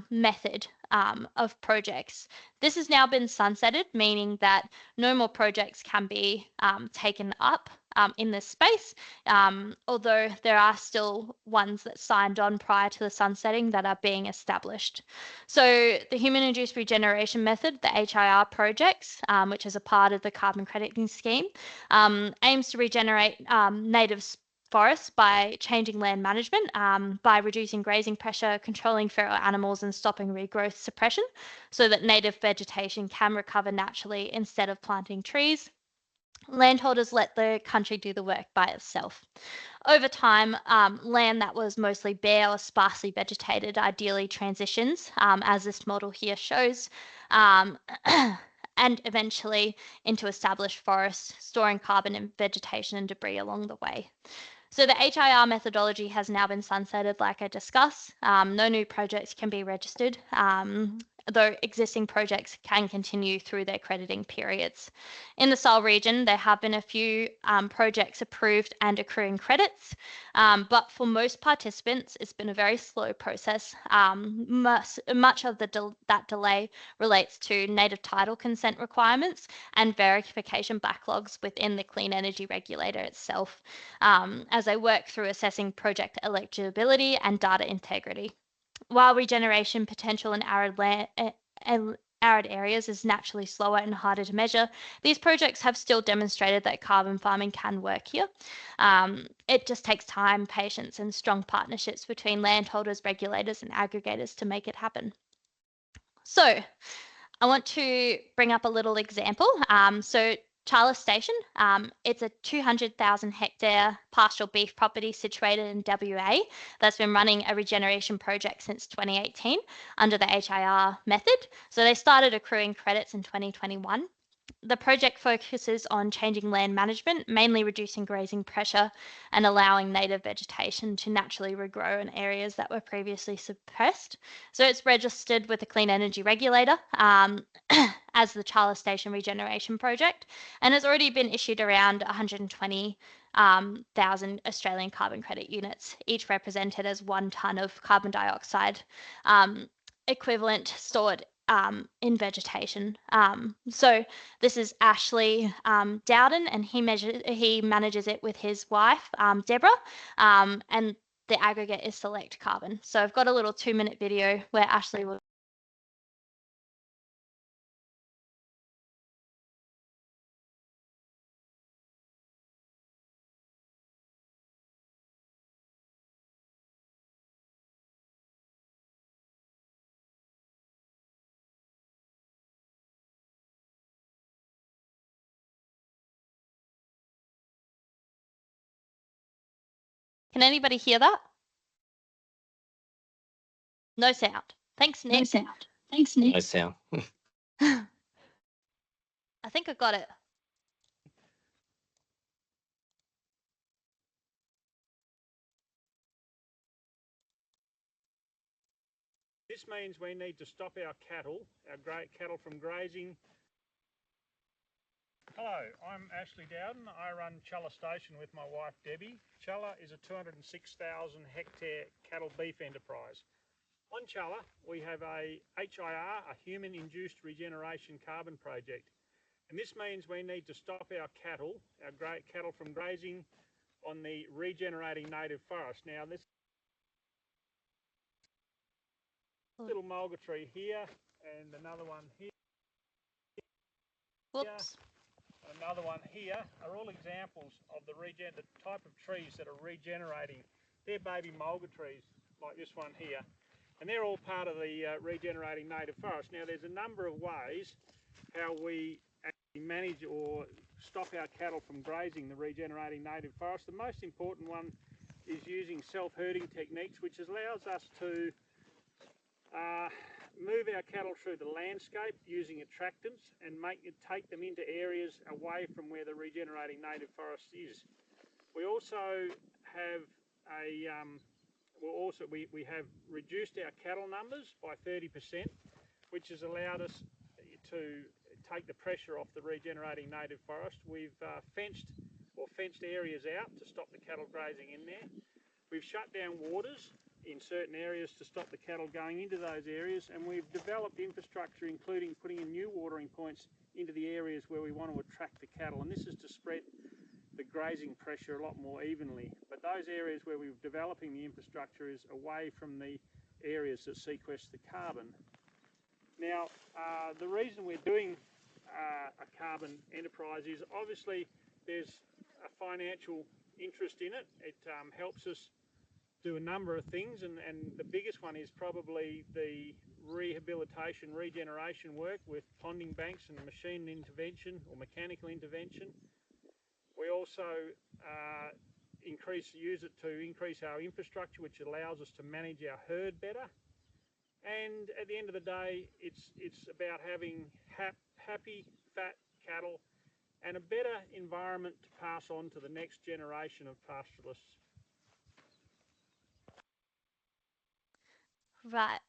method of projects. This has now been sunsetted, meaning that no more projects can be taken up in this space, although there are still ones that signed on prior to the sunsetting that are being established. So the human-induced regeneration method, the HIR projects, which is a part of the carbon crediting scheme, aims to regenerate native forests by changing land management, by reducing grazing pressure, controlling feral animals, and stopping regrowth suppression so that native vegetation can recover naturally instead of planting trees. Landholders let the country do the work by itself. Over time, land that was mostly bare or sparsely vegetated ideally transitions, as this model here shows, and eventually into established forests, storing carbon and vegetation and debris along the way. So the HIR methodology has now been sunsetted, like I discussed. No new projects can be registered, though existing projects can continue through their crediting periods. In the SAL region, there have been a few projects approved and accruing credits, but for most participants, it's been a very slow process. Much of that delay relates to native title consent requirements and verification backlogs within the clean energy regulator itself, as they work through assessing project eligibility and data integrity. While regeneration potential in arid areas is naturally slower and harder to measure, these projects have still demonstrated that carbon farming can work here. It just takes time, patience, and strong partnerships between landholders, regulators, and aggregators to make it happen. So I want to bring up a little example. So Charles Station, it's a 200,000 hectare pastoral beef property situated in WA that's been running a regeneration project since 2018 under the HIR method. So they started accruing credits in 2021. The project focuses on changing land management, mainly reducing grazing pressure and allowing native vegetation to naturally regrow in areas that were previously suppressed. So it's registered with the Clean Energy Regulator as the Charles Station Regeneration Project, and has already been issued around 120,000 Australian carbon credit units, each represented as 1 tonne of carbon dioxide equivalent stored in vegetation. So this is Ashley Dowden, and he manages it with his wife, Deborah, and the aggregate is Select Carbon. So I've got a little 2-minute video where Ashley will. Can anybody hear that? No sound. Thanks, Nick. No sound. Thanks, Nick. No sound. I think I got it. This means we need to stop our cattle from grazing Hello, I'm Ashley Dowden. I run Chulla Station with my wife Debbie. Chulla is a 206,000 hectare cattle beef enterprise. On Chulla, we have a HIR, a human induced regeneration carbon project. And this means we need to stop our cattle from grazing on the regenerating native forest. Now this little mulga tree here and another one here. Whoops. Another one here are all examples of the type of trees that are regenerating. They're baby mulga trees like this one here, and they're all part of the regenerating native forest. Now there's a number of ways how we actually manage or stop our cattle from grazing the regenerating native forest. The most important one is using self-herding techniques, which allows us to move our cattle through the landscape using attractants and take them into areas away from where the regenerating native forest is. We also have we have reduced our cattle numbers by 30%, which has allowed us to take the pressure off the regenerating native forest. We've fenced areas out to stop the cattle grazing in there. We've shut down waters in certain areas to stop the cattle going into those areas, and we've developed infrastructure including putting in new watering points into the areas where we want to attract the cattle, and this is to spread the grazing pressure a lot more evenly. But those areas where we're developing the infrastructure is away from the areas that sequester the carbon. Now the reason we're doing a carbon enterprise is obviously there's a financial interest in it. It helps us do a number of things, and the biggest one is probably the rehabilitation, regeneration work with ponding banks and machine intervention or mechanical intervention. We also use it to increase our infrastructure, which allows us to manage our herd better. And at the end of the day, it's about having happy, fat cattle and a better environment to pass on to the next generation of pastoralists. Right.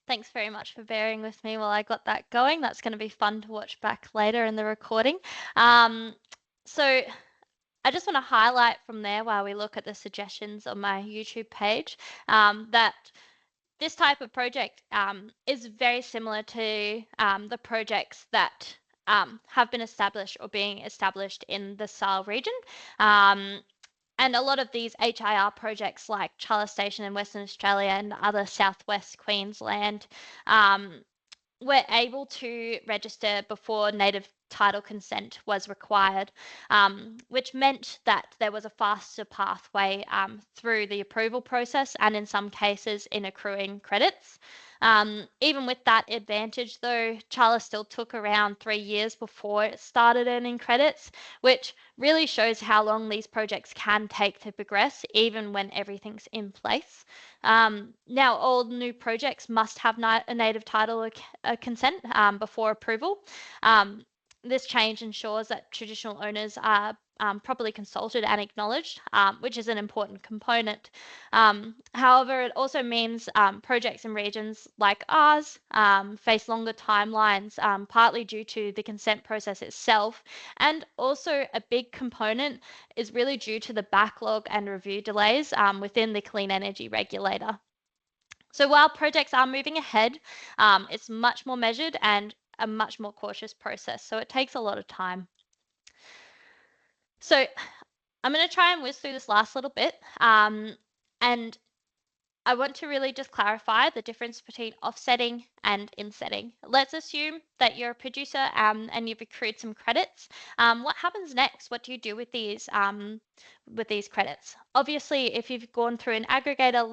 Thanks very much for bearing with me while I got that going. That's going to be fun to watch back later in the recording. So I just want to highlight from there while we look at the suggestions on my YouTube page that this type of project is very similar to the projects that have been established or being established in the Sal region. And a lot of these HIR projects like Chulla Station in Western Australia and other Southwest Queensland were able to register before native title consent was required, which meant that there was a faster pathway through the approval process and in some cases in accruing credits. Even with that advantage though, Chulla still took around 3 years before it started earning credits, which really shows how long these projects can take to progress even when everything's in place. Now all new projects must have a native title consent before approval. This change ensures that traditional owners are properly consulted and acknowledged, which is an important component. However, it also means projects in regions like ours face longer timelines, partly due to the consent process itself, and also a big component is really due to the backlog and review delays within the clean energy regulator. So while projects are moving ahead, it's much more measured and a much more cautious process. So it takes a lot of time. So I'm going to try and whiz through this last little bit. And I want to really just clarify the difference between offsetting and insetting. Let's assume that you're a producer and you've accrued some credits. What happens next? What do you do with these credits? Obviously, if you've gone through an aggregator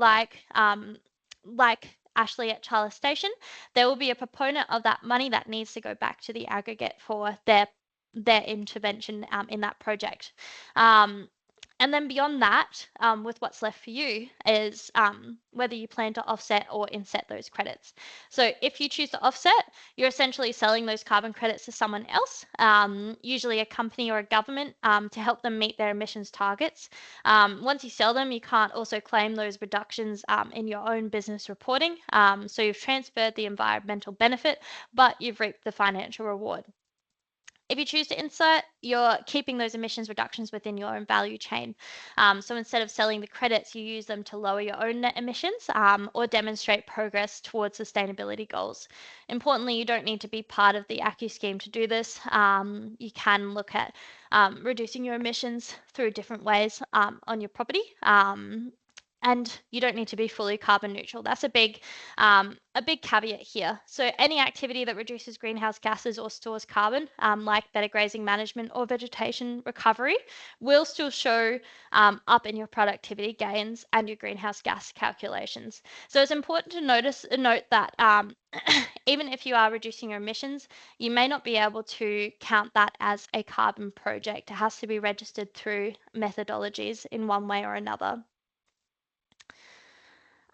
like Ashley at Chulla Station, there will be a proponent of that money that needs to go back to the aggregate for their intervention in that project. And then beyond that, with what's left for you is whether you plan to offset or inset those credits. So if you choose to offset, you're essentially selling those carbon credits to someone else, usually a company or a government, to help them meet their emissions targets. Once you sell them, you can't also claim those reductions in your own business reporting. So you've transferred the environmental benefit, but you've reaped the financial reward. If you choose to insert, you're keeping those emissions reductions within your own value chain. So instead of selling the credits, you use them to lower your own net emissions or demonstrate progress towards sustainability goals. Importantly, you don't need to be part of the ACCU scheme to do this. You can look at reducing your emissions through different ways on your property. And you don't need to be fully carbon neutral. That's a big caveat here. So any activity that reduces greenhouse gases or stores carbon, like better grazing management or vegetation recovery, will still show up in your productivity gains and your greenhouse gas calculations. So it's important to note that even if you are reducing your emissions, you may not be able to count that as a carbon project. It has to be registered through methodologies in one way or another.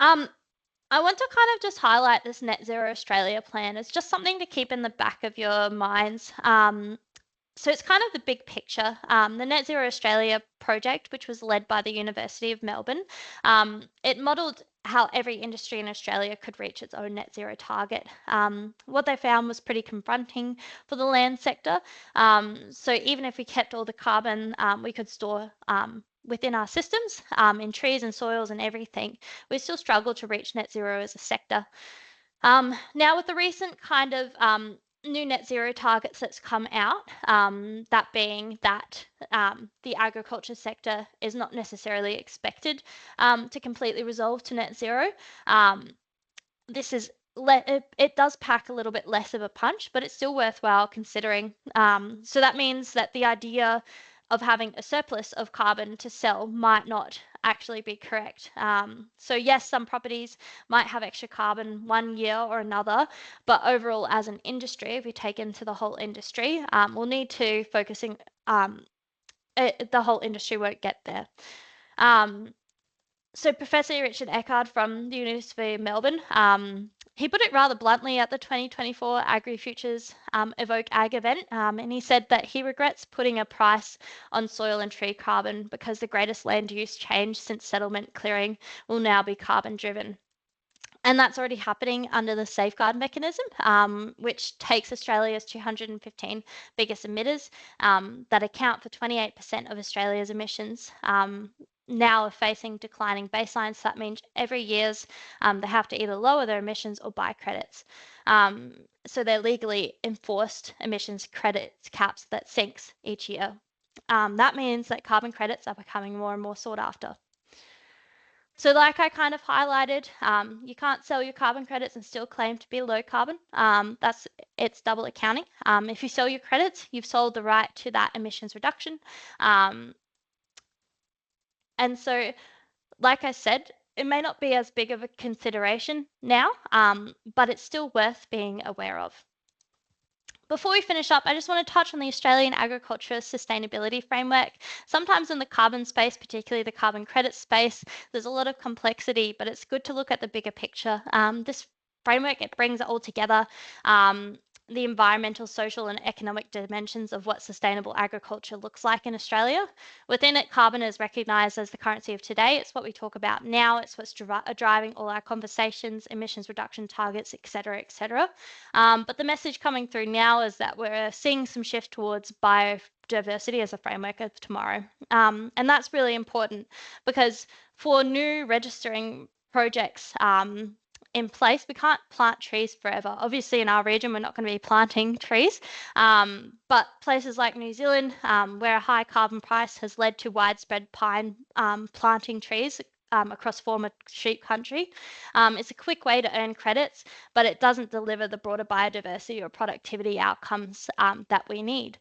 I want to kind of just highlight this Net Zero Australia plan as just something to keep in the back of your minds. So it's kind of the big picture. The Net Zero Australia project, which was led by the University of Melbourne, it modelled how every industry in Australia could reach its own net zero target. What they found was pretty confronting for the land sector. So even if we kept all the carbon we could store within our systems, in trees and soils and everything, we still struggle to reach net zero as a sector. Now, with the recent kind of new net zero targets that's come out, that being that the agriculture sector is not necessarily expected to completely resolve to net zero. This is it does pack a little bit less of a punch, but it's still worthwhile considering. So that means that the idea of having a surplus of carbon to sell might not actually be correct. So yes, some properties might have extra carbon one year or another, but overall as an industry, if we take into the whole industry, we'll need to focusing, the whole industry won't get there. So Professor Richard Eckard from the University of Melbourne, he put it rather bluntly at the 2024 AgriFutures Evoke Ag event, and he said that he regrets putting a price on soil and tree carbon because the greatest land use change since settlement clearing will now be carbon driven. And that's already happening under the safeguard mechanism, which takes Australia's 215 biggest emitters that account for 28% of Australia's emissions. Now are facing declining baselines. So that means every year's they have to either lower their emissions or buy credits. So they're legally enforced emissions credits caps that sinks each year. That means that carbon credits are becoming more and more sought after. So like I kind of highlighted, you can't sell your carbon credits and still claim to be low carbon. It's double accounting. If you sell your credits, you've sold the right to that emissions reduction. And so, like I said, it may not be as big of a consideration now, but it's still worth being aware of. Before we finish up, I just want to touch on the Australian Agriculture Sustainability Framework. Sometimes in the carbon space, particularly the carbon credit space, there's a lot of complexity, but it's good to look at the bigger picture. This framework, it brings it all together. The environmental, social and economic dimensions of what sustainable agriculture looks like in Australia. Within it, carbon is recognised as the currency of today. It's what we talk about now. It's what's driving all our conversations, emissions reduction targets, etc., etc. But the message coming through now is that we're seeing some shift towards biodiversity as a framework of tomorrow. And that's really important because for new registering projects, in place, we can't plant trees forever. Obviously, in our region, we're not going to be planting trees, but places like New Zealand, where a high carbon price has led to widespread pine planting trees across former sheep country. It's a quick way to earn credits, but it doesn't deliver the broader biodiversity or productivity outcomes that we need.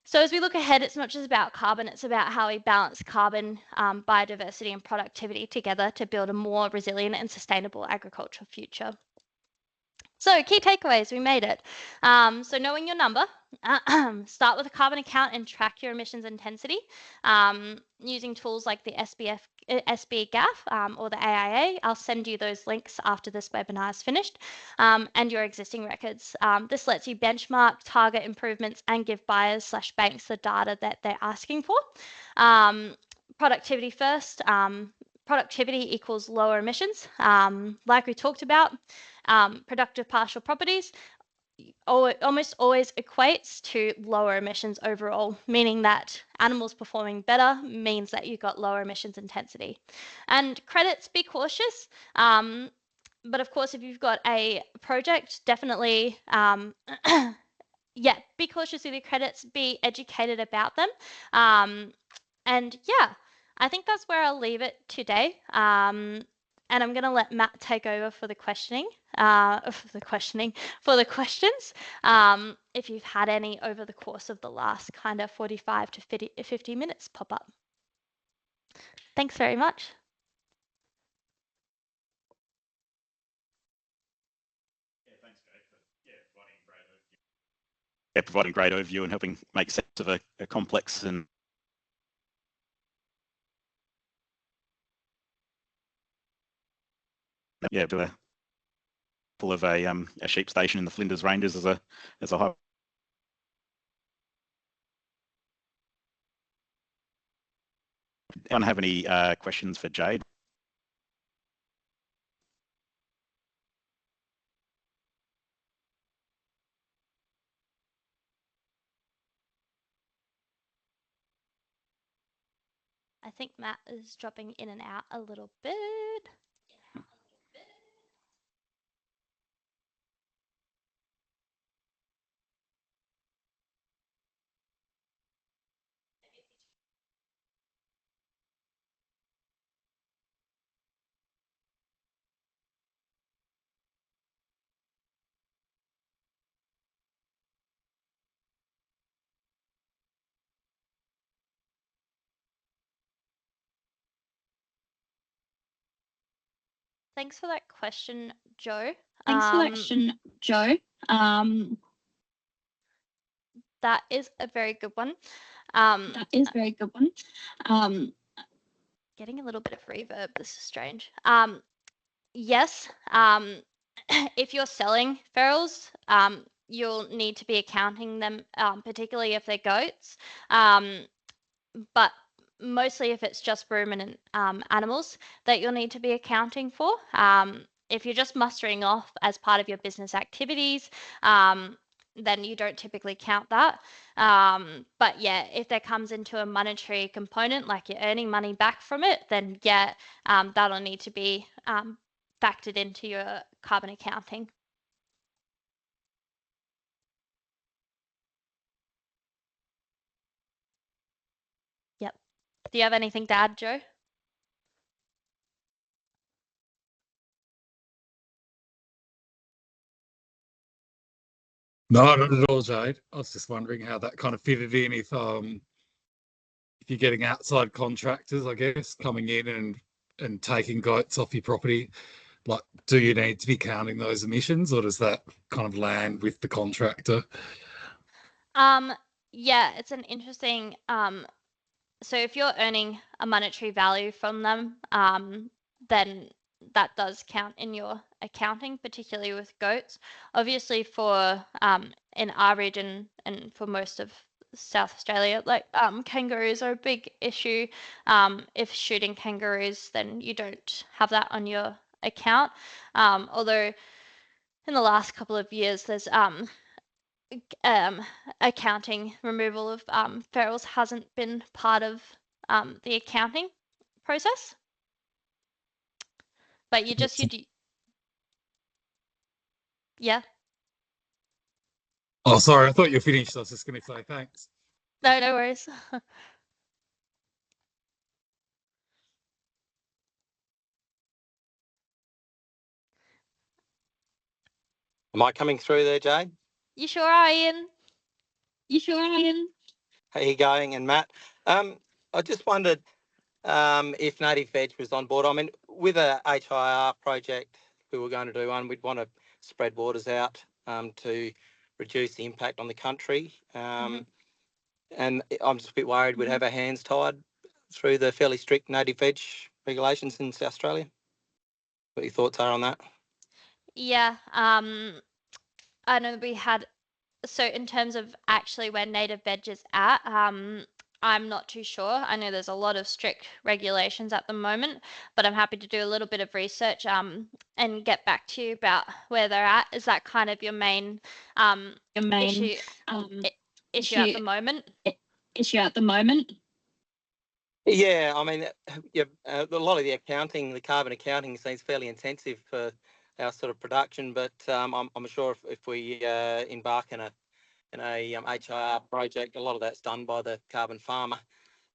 So as we look ahead, it's not just about carbon, it's about how we balance carbon, biodiversity and productivity together to build a more resilient and sustainable agricultural future. So key takeaways, we made it. So knowing your number, start with a carbon account and track your emissions intensity using tools like the SBGAF or the AIA. I'll send you those links after this webinar is finished, and your existing records. This lets you benchmark, target improvements and give buyers/banks the data that they're asking for. Productivity first. Productivity equals lower emissions. Like we talked about, productive partial properties almost always equates to lower emissions overall, meaning that animals performing better means that you've got lower emissions intensity. And credits, be cautious. But of course, if you've got a project, definitely, yeah, be cautious with your credits, be educated about them. And yeah, I think that's where I'll leave it today. And I'm going to let Matt take over for the questioning, for the questions. If you've had any over the course of the last kind of 45 to 50 minutes pop up. Thanks very much. Providing great overview and helping make sense of a complex and full of a sheep station in the Flinders Ranges as a high. Anyone have any questions for Jade? I think Matt is dropping in and out a little bit. Thanks for that question, Joe. That is a very good one. Getting a little bit of reverb. This is strange. Yes. If you're selling ferals, you'll need to be accounting them, particularly if they're goats. But mostly if it's just ruminant animals that you'll need to be accounting for. If you're just mustering off as part of your business activities, then you don't typically count that. But yeah, if there comes into a monetary component, like you're earning money back from it, then yeah, that'll need to be factored into your carbon accounting. Yep. Do you have anything to add, Joe? No, not at all, Jade. I was just wondering how that kind of fitted in if you're getting outside contractors, I guess, coming in and taking goats off your property, like, do you need to be counting those emissions, or does that kind of land with the contractor? Yeah, it's an interesting so if you're earning a monetary value from them, then that does count in your accounting, particularly with goats. Obviously for in our region and for most of South Australia, like kangaroos are a big issue. If shooting kangaroos, then you don't have that on your account. Although in the last couple of years, there's accounting removal of ferals hasn't been part of the accounting process. But you do. Yeah. Oh, sorry, I thought you were finished. I was just going to say thanks. No worries. Am I coming through there, Jade? You sure are, Ian? How you going? And Matt, I just wondered if Native Veg was on board. I mean, with a HIR project, we were going to do one, we'd want to spread waters out to reduce the impact on the country. And I'm just a bit worried we'd have our hands tied through the fairly strict Native Veg regulations in South Australia. What your thoughts are on that? Yeah. I know we had, so in terms of actually where native veg is at, I'm not too sure. I know there's a lot of strict regulations at the moment, but I'm happy to do a little bit of research and get back to you about where they're at. Is that kind of your main issue um, issue at the moment? issue at the moment? Yeah, I mean, yeah, a lot of the accounting, the carbon accounting seems fairly intensive for our sort of production, but I'm sure if we embark in a HIR project, a lot of that's done by the carbon farmer.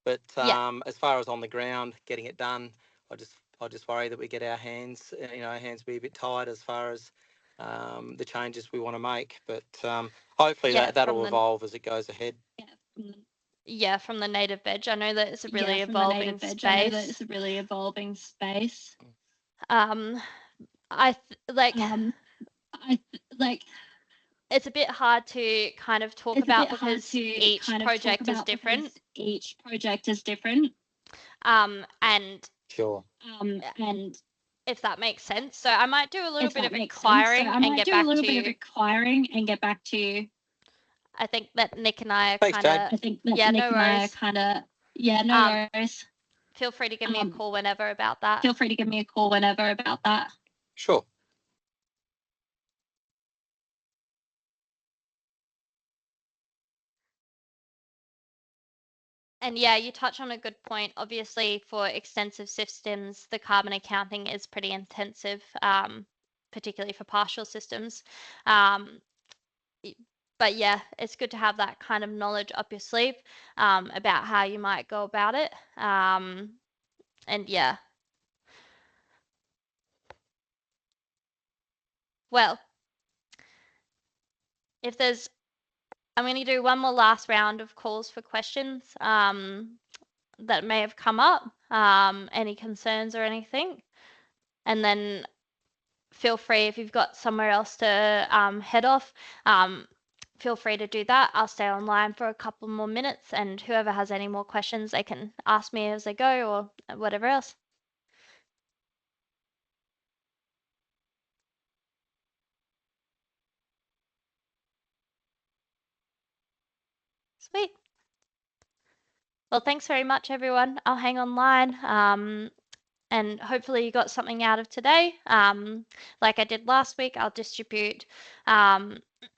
But Yeah. as far as on the ground getting it done, I just worry that we get our hands, our hands be a bit tied as far as the changes we want to make. But hopefully Yeah, that'll evolve as it goes ahead. Yeah, from the native veg. I know that it's a really from the evolving native veg. I know that space. it's a really evolving space. It's a bit hard to kind of talk about because each project is different. Each project is different. And Sure. And if that makes sense. So I might do a little if bit that of makes sense. inquiring So I and might get do a back little to bit of you. inquiring and get back to you. I think that Nick and I are Thanks, kind Jade. of I think that yeah, Nick no and I are worries. kind of no worries. Feel free to give me a call whenever about that. Feel free to give me a call whenever about that. Sure. And yeah, you touch on a good point. Obviously, for extensive systems, the carbon accounting is pretty intensive, particularly for partial systems. But yeah, it's good to have that kind of knowledge up your sleeve about how you might go about it. And yeah. Well, if there's, I'm going to do one more last round of calls for questions that may have come up, any concerns or anything. And then feel free, if you've got somewhere else to head off, feel free to do that. I'll stay online for a couple more minutes, and whoever has any more questions, they can ask me as they go or whatever else. Sweet. Well, thanks very much, everyone. I'll hang online. And hopefully you got something out of today. Like I did last week, I'll distribute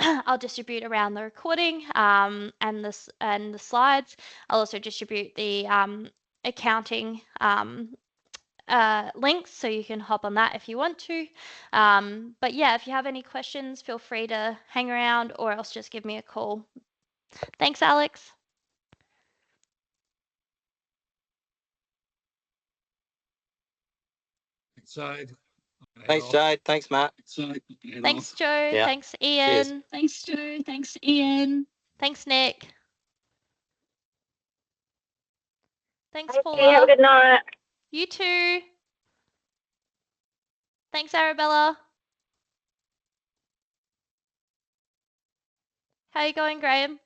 I'll distribute around the recording and the slides. I'll also distribute the accounting links, so you can hop on that if you want to. But yeah, if you have any questions, feel free to hang around or else just give me a call. Thanks, Alex. Jade. Thanks, Jade. Thanks, Matt. Thanks, Joe. Yeah. Thanks, Ian. Cheers. Thanks, Joe. Thanks, Ian. Thanks, Nick. Thanks, Thank Paula. you. Have a good night. You too. Thanks, Arabella. How you going, Graham?